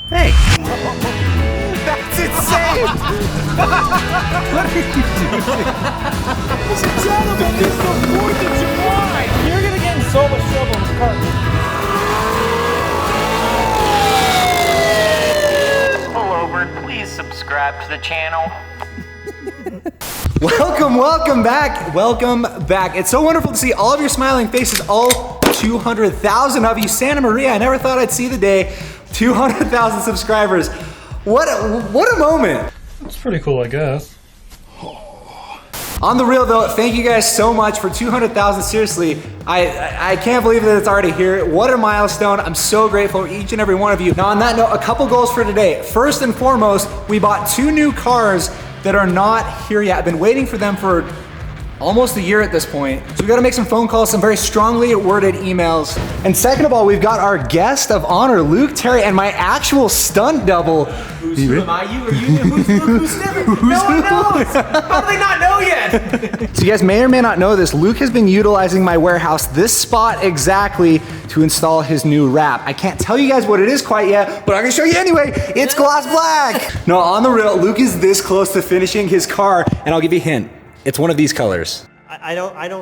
Thanks. That's insane! What are you doing? Ladies and gentlemen, it's the 4th of July! You're gonna get in so much trouble in this car. Coilover, please subscribe to the channel. Welcome back. It's so wonderful to see all of your smiling faces, all 200,000 of you. Santa Maria, I never thought I'd see the day. 200,000 subscribers. What a moment. It's pretty cool, I guess. On the real though, thank you guys so much for 200,000. Seriously, I can't believe that it's already here. What a milestone. I'm so grateful for each and every one of you. Now on that note, a couple goals for today. First and foremost, we bought 2 new cars that are not here yet. I've been waiting for them for almost a year at this point. So we gotta make some phone calls, some very strongly worded emails. And second of all, we've got our guest of honor, Luke Terry, and my actual stunt double. Who am I? You or you? Who's Luke? Who's never? No one knows. How do they not know yet? So you guys may or may not know this, Luke has been utilizing my warehouse, this spot exactly, to install his new wrap. I can't tell you guys what it is quite yet, but I'm gonna show you anyway. It's gloss black. No, on the real, Luke is this close to finishing his car, and I'll give you a hint. It's one of these colors. I'm not quite.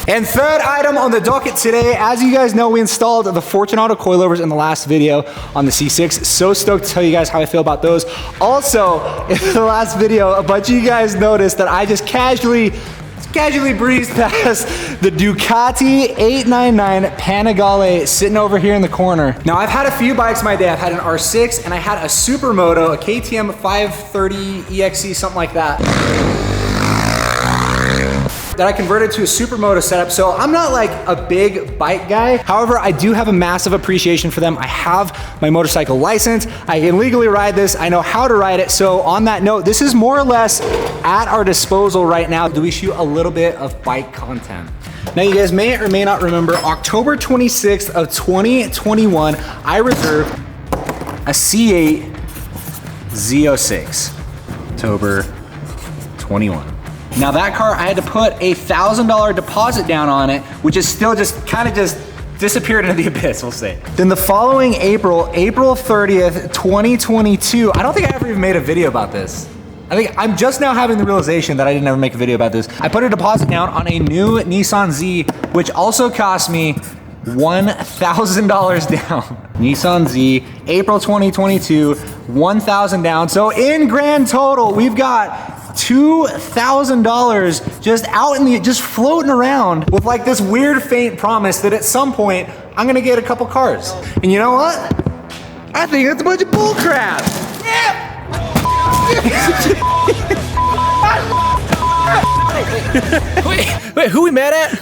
And third item on the docket today, as you guys know, we installed the Fortunato coilovers in the last video on the C6. So stoked to tell you guys how I feel about those. Also, in the last video, a bunch of you guys noticed that I just casually breezed past the Ducati 899 Panigale sitting over here in the corner. Now, I've had a few bikes in my day. I've had an R6 and I had a Supermoto, a KTM 530 EXC, something like that I converted to a Supermoto setup. So I'm not like a big bike guy. However, I do have a massive appreciation for them. I have my motorcycle license. I can legally ride this. I know how to ride it. So on that note, this is more or less at our disposal right now. Do we shoot a little bit of bike content? Now you guys may or may not remember, October 26th of 2021, I reserved a C8 Z06, October 21. Now that car, I had to put a $1,000 deposit down on it, which is still just kind of disappeared into the abyss, we'll say. Then the following April 30th, 2022, I don't think I ever even made a video about this. I think I'm just now having the realization that I didn't ever make a video about this. I put a deposit down on a new Nissan Z, which also cost me $1,000 down. Nissan Z, April 2022, $1,000 down. So in grand total, we've got $2,000 just out in the, just floating around with like this weird faint promise that at some point I'm gonna get a couple cars. And you know what? I think that's a bunch of bull crap. Yeah. Wait, who we mad at?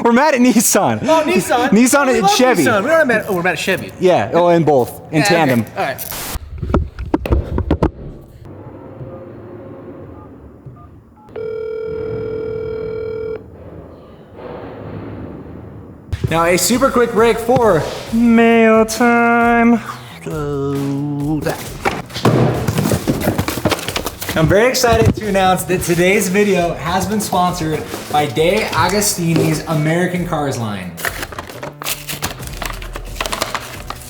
We're mad at Nissan. Oh, Nissan. Nissan and Chevy. Nissan. We're mad at Chevy. Yeah, oh, in both, in tandem. Okay. All right. Now a super quick break for mail time. I'm very excited to announce that today's video has been sponsored by De Agostini's American Cars line.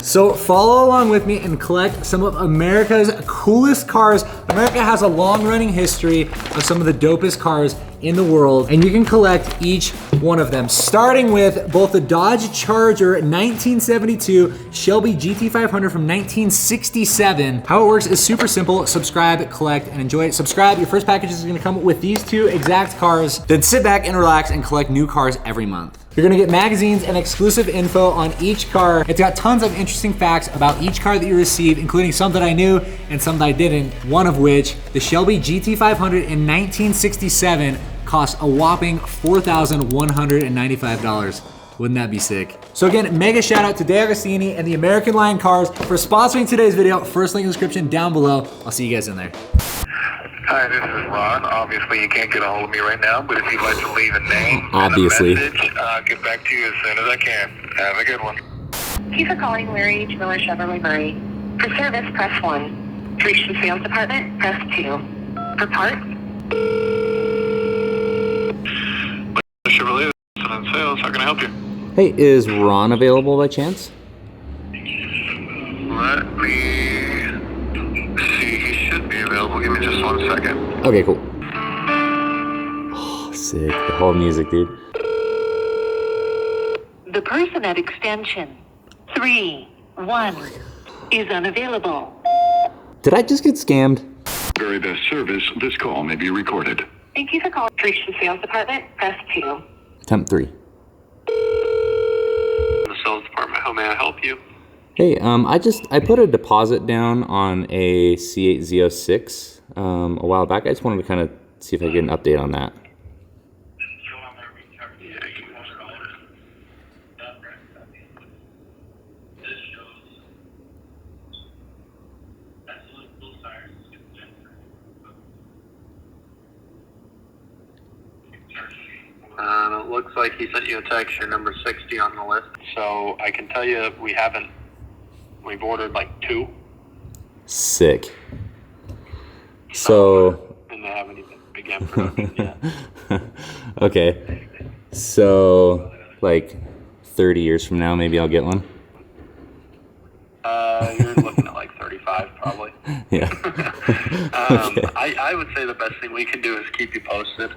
So follow along with me and collect some of America's coolest cars. America has a long-running history of some of the dopest cars in the world, and you can collect each one of them, starting with both the Dodge Charger 1972, Shelby GT500 from 1967. How it works is super simple. Subscribe, collect, and enjoy it. Subscribe, your first package is gonna come with these 2 exact cars. Then sit back and relax and collect new cars every month. You're gonna get magazines and exclusive info on each car. It's got tons of interesting facts about each car that you receive, including some that I knew and some that I didn't. One of which, the Shelby GT500 in 1967 cost a whopping $4,195. Wouldn't that be sick? So again, mega shout out to De Agostini and the American Line Cars for sponsoring today's video. First link in the description down below. I'll see you guys in there. Hi, this is Ron. Obviously, you can't get a hold of me right now, but if you'd like to leave a name Obviously. and a message, I'll get back to you as soon as I can. Have a good one. Thank you for calling Larry H. Miller Chevrolet Murray. For service, press 1. To reach the sales department, press 2. For parts, Chevrolet, and sales, how can I help you? Hey, is Ron available by chance? Okay, cool. Oh, sick. The whole music, dude. The person at extension 31 is unavailable. Did I just get scammed? Very best service. This call may be recorded. Thank you for calling Reach the Sales Department. Press 2. Attempt 3. The sales department, how may I help you? Hey, I put a deposit down on a C8Z06 a while back. I just wanted to kind of see if I could get an update on that. It looks like he sent you a text. You're number 60 on the list. So I can tell you we've ordered like 2. Sick. So. And they haven't even begun production yet. Okay. So, like 30 years from now, maybe I'll get one. You're looking at like 35 probably. Yeah. Okay. I would say the best thing we can do is keep you posted.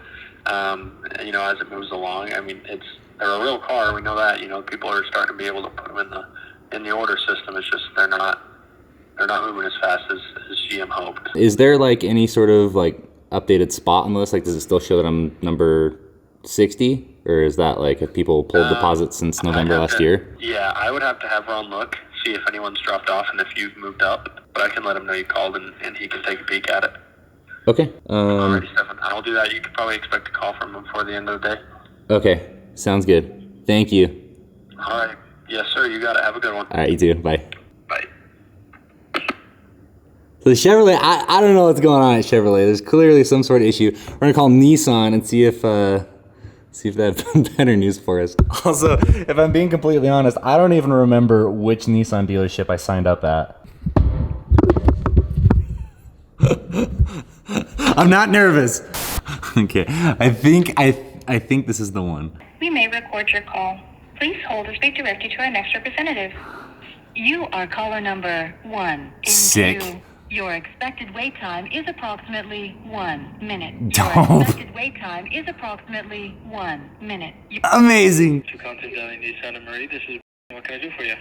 As it moves along. I mean, they're a real car. We know that. People are starting to be able to put them in the order system. It's just they're not moving as fast as GM hoped. Is there like any sort of like updated spot on the list? Like, does it still show that I'm number 60, or is that like if people pulled deposits since November last year? Yeah, I would have to have Ron look, see if anyone's dropped off and if you've moved up. But I can let him know you called and he can take a peek at it. Okay. Alrighty, Stefan. I'll do that. You could probably expect a call from him before the end of the day. Okay. Sounds good. Thank you. All right. Yes, sir. You got it. Have a good one. All right, you too. Bye. Bye. So the Chevrolet, I don't know what's going on at Chevrolet. There's clearly some sort of issue. We're gonna call Nissan and see if they have better news for us. Also, if I'm being completely honest, I don't even remember which Nissan dealership I signed up at. I'm not nervous. Okay, I think this is the one. We may record your call. Please hold as we direct you to our next representative. You are caller number 1 in Sick. queue. Your expected wait time is approximately 1 minute. Don't. Your expected wait time is approximately 1 minute. Amazing. To contact Nissan and Marie, this is what can I do for you?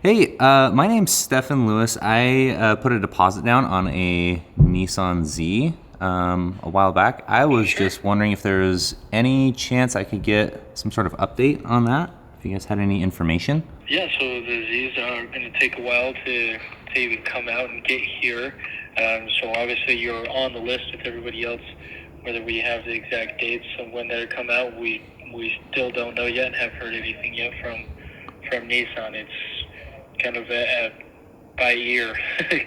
Hey, my name's Stephen Lewis. I put a deposit down on a Nissan Z a while back. I was just wondering if there's any chance I could get some sort of update on that. If you guys had any information. Yeah, so the Z's are going to take a while to even come out and get here. So obviously you're on the list with everybody else. Whether we have the exact dates of when they'll come out, we still don't know yet and haven't heard anything yet from Nissan. It's kind of a by ear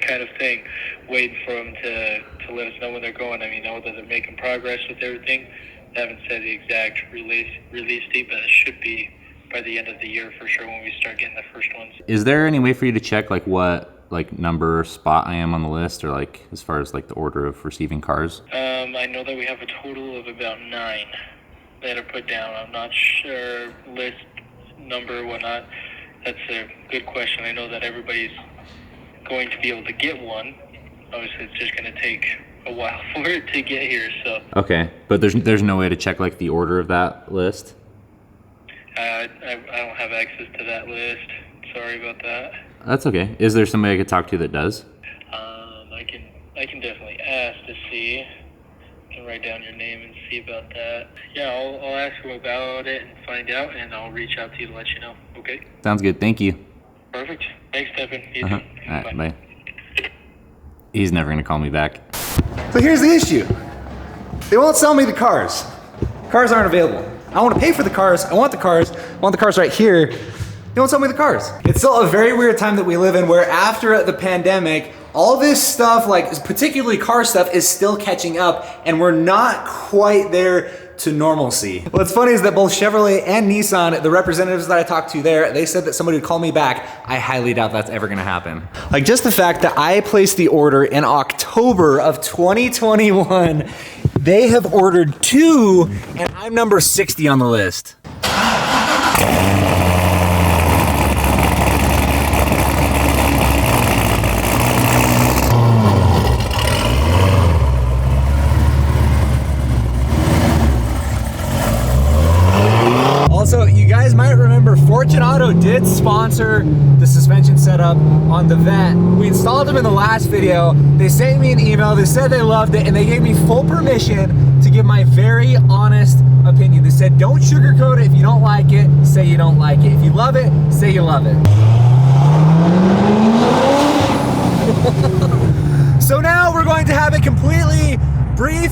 kind of thing, waiting for them to let us know when they're going. I mean, know that they're making progress with everything. They haven't said the exact release date, but it should be by the end of the year for sure when we start getting the first ones. Is there any way for you to check like what like number or spot I am on the list, or like as far as like the order of receiving cars? I know that we have a total of about 9 that are put down. I'm not sure list number, whatnot. That's a good question. I know that everybody's going to be able to get one. Obviously, it's just going to take a while for it to get here. So. Okay, but there's no way to check like the order of that list. I don't have access to that list. Sorry about that. That's okay. Is there somebody I could talk to that does? I can definitely ask to see. I can write down your name and see about that. Yeah, I'll ask you about it and find out, and I'll reach out to you to let you know. Okay? Sounds good. Thank you. Perfect. Thanks, Stephen. You Uh-huh. too. All right, bye. He's never gonna call me back. So here's the issue. They won't sell me the cars. Cars aren't available. I want to pay for the cars. I want the cars. I want the cars right here. They won't sell me the cars. It's still a very weird time that we live in where after the pandemic, all this stuff, like particularly car stuff, is still catching up and we're not quite there to normalcy. What's funny is that both Chevrolet and Nissan, the representatives that I talked to there, they said that somebody would call me back. I highly doubt that's ever gonna happen. Like just the fact that I placed the order in October of 2021, they have ordered 2 and I'm number 60 on the list. Fortunato did sponsor the suspension setup on the Vet. We installed them in the last video. They sent me an email, they said they loved it, and they gave me full permission to give my very honest opinion. They said, don't sugarcoat it. If you don't like it, say you don't like it. If you love it, say you love it. So now we're going to have a completely brief,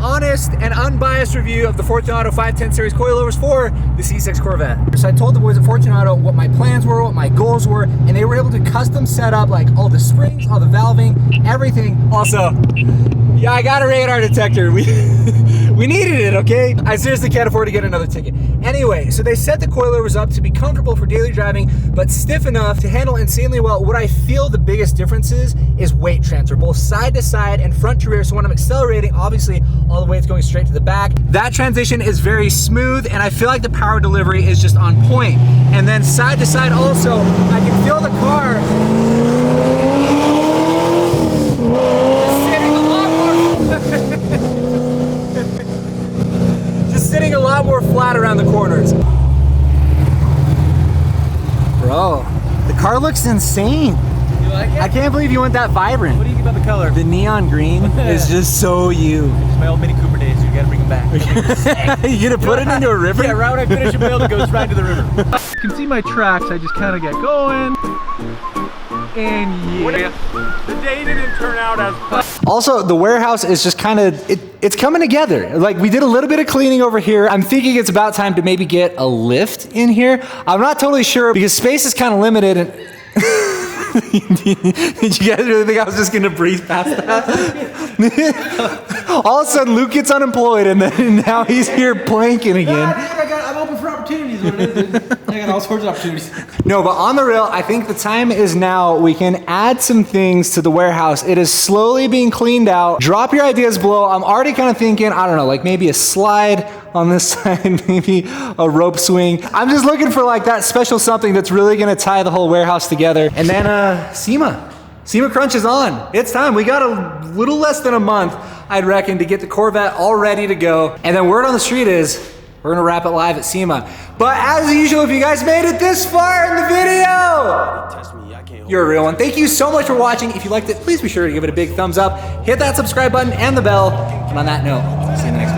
honest, and unbiased review of the Fortunato 510 series coilovers for the C6 Corvette. So I told the boys at Fortunato what my plans were, what my goals were, and they were able to custom set up like all the springs, all the valving, everything. Also, yeah, I got a radar detector. We needed it, okay? I seriously can't afford to get another ticket. Anyway, so they set the coilovers up to be comfortable for daily driving, but stiff enough to handle insanely well. What I feel the biggest difference is weight transfer, both side to side and front to rear. So when I'm accelerating, obviously all the way it's going straight to the back. That transition is very smooth, and I feel like the power delivery is just on point. And then side to side also, I can feel the car sitting a lot more flat around the corners. Bro, the car looks insane. You like it? I can't believe you went that vibrant. What do you think about the color? The neon green is just so you. It's my old Mini Cooper days, so you gotta bring them back. You gonna put it into a river? Yeah, right when I finish a build, it goes right to the river. You can see my tracks, I just kind of get going. And yeah, the day didn't turn out as planned. Also, the warehouse is just kind of, it's coming together. Like, we did a little bit of cleaning over here. I'm thinking it's about time to maybe get a lift in here. I'm not totally sure because space is kind of limited. And did you guys really think I was just gonna breeze past that? All of a sudden, Luke gets unemployed, and then now he's here planking again. I'm open for opportunities. What it is. I got all sorts of opportunities. No, but on the real, I think the time is now. We can add some things to the warehouse. It is slowly being cleaned out. Drop your ideas below. I'm already kind of thinking, I don't know, like maybe a slide on this side, maybe a rope swing. I'm just looking for like that special something that's really gonna tie the whole warehouse together. And then SEMA Crunch is on. It's time. We got a little less than a month, I'd reckon, to get the Corvette all ready to go. And then word on the street is, we're gonna wrap it live at SEMA. But as usual, if you guys made it this far in the video, you're a real one. Thank you so much for watching. If you liked it, please be sure to give it a big thumbs up, hit that subscribe button and the bell. And on that note, see you in the next video.